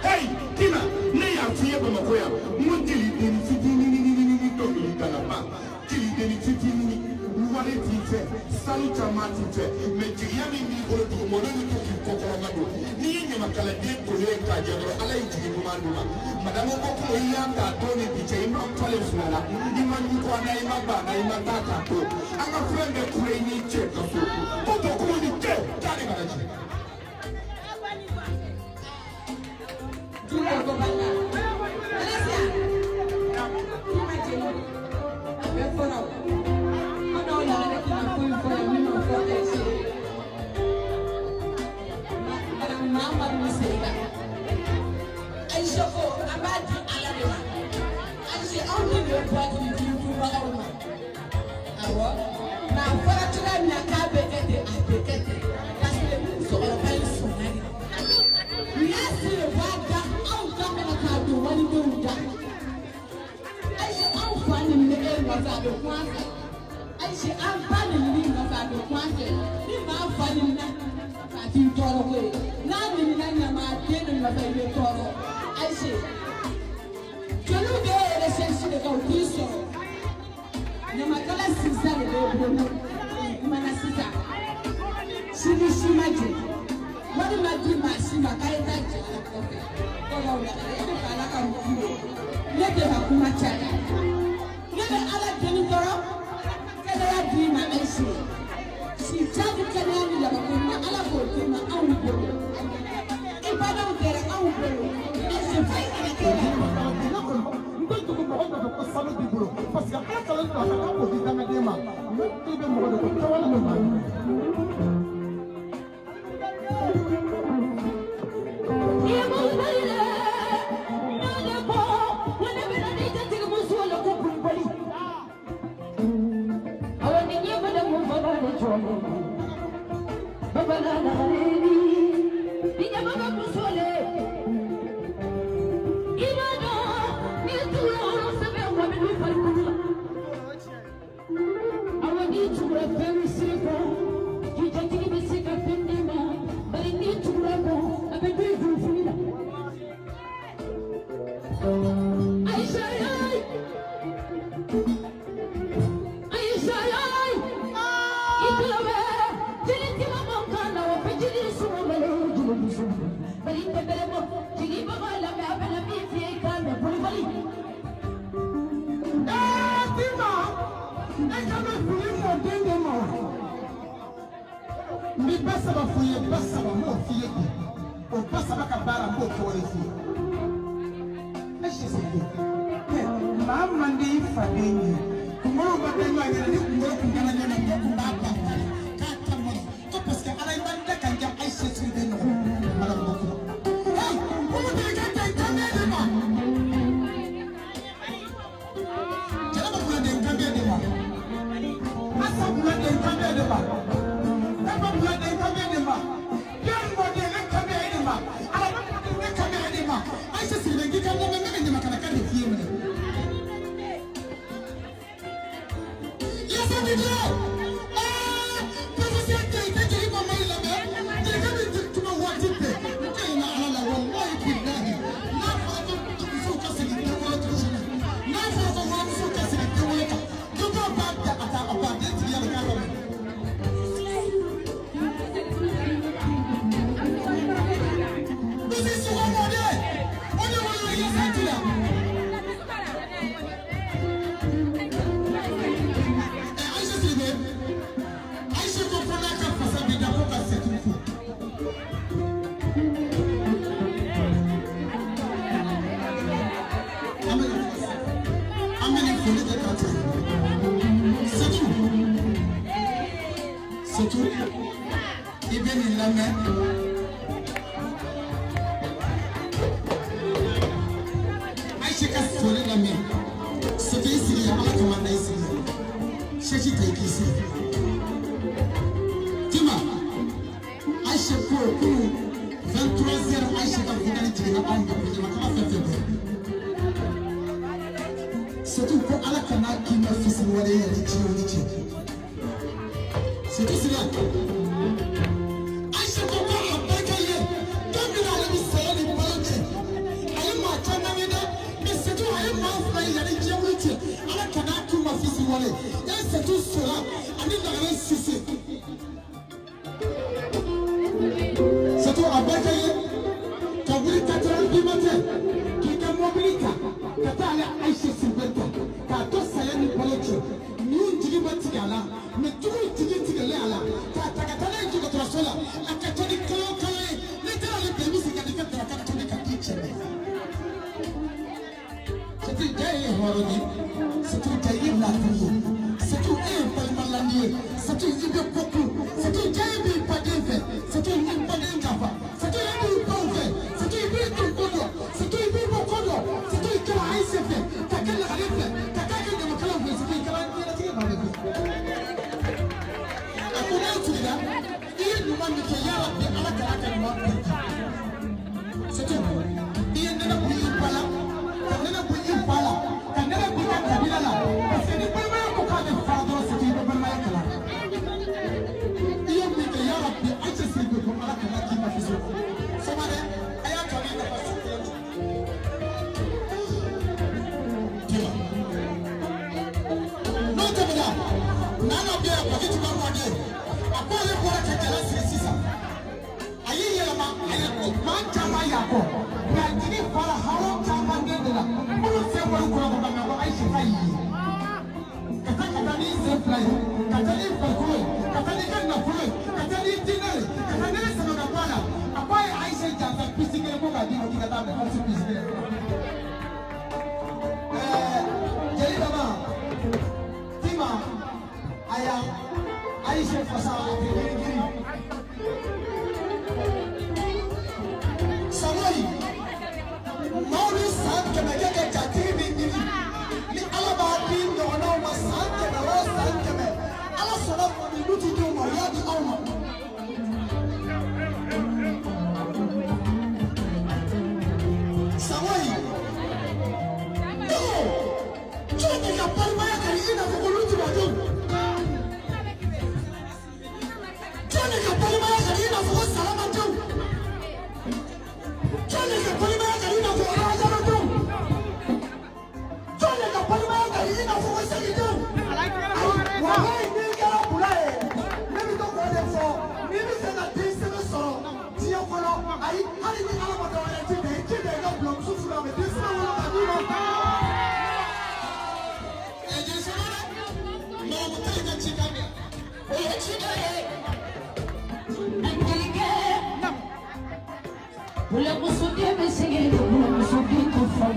Hey! matite, saluta matite, mejiyami ni olodu moloni kuki kokoromado. Ni nyama kala de kole ka jado ala ijigi kumanduma. Madamo ko yanda doni biche ima pale sunala. Ima nyuko na ima ba na ima tata to. Anga friend kule ni check so. Toto ko ni check kali baraji. Julia go bana. Alessia. Imagine. Before She I'm finding of our quantity. If I'm finding that I can talk away. Now, in my dinner, my baby toro. I say, can you get a sense of the piece? Namakala Sister, Manasita. She imagine. What do I do, my Sima? I let her have my child. Let the other dinner. She tried to tell me that I love her my own girl. If I don't get it, I won't go. It's a fight. I'm going to go to the salon people because I can't tell you that I will be done with them. Not even more than the one. ale Aisha Silvetta ka to sayani polocho ni njigi batigala me tugu tigi tigala ka takatana njigi to sola akatoni kala literally baby sikadika takatoni kadichene c'est day horoni c'est day lafiye c'est day palmalani c'est day ibe poku c'est day bi padeve c'est day padengava c'est day bi pove c'est day bi tukodo c'est day bi bokodo c'est day kala aisefe takalla khalife takaka de makala c'est day kala ni tige ba akuna tuida iyo numa mike ya rabbi ala karaka ni wa c'est day iyo ndana bu impala ndana bu impala ndana bu kabila la parce que ni palma ko ka de fado c'est day palma ya kala iyo mike ya rabbi acha sibe ko ala karaka ma fiso samare aya kami na pasite kila no tabela nana bia pakiti ba wade akole ko ta kala sisa ayi yelama ayi ma chama yako na jini fara hawo chama ndela mulu se ko ko ko ba ko ai shikai kata ni se fly kata ni fakoi kata ni kana fakoi kata ni dinare kata ni sama na bwana apai aisha jamba pisikele ko ka dino kikata na falsi pisikele jeli baba tima aya aisha fasa akiri samoi mauli sanke na keke chatiri ndini ni alaba bin do na ma sanke na ro sanke me ala sona ko ni luti do ma ya di awma samoi no chote ka palma ya kali ina ko luti ba do chote ka palma ya kali ina ko salama do chote ka palma ya kali ina ko raja do chote ka palma ya kali ina ko sagi do wallahi ni gara bulaye ni to ko de fo ni se na tise no so ti o ko no ai hali ni ala ma do ya ti de no blom su fura me tise no wala ba no e je se no mo ta ga chi ga me o ye chi do ye angelike bula ko so de me sege bula ko so de ko fa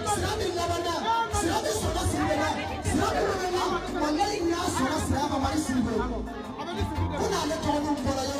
Sirabi Labana kuna ale tɔgɔ min fɔra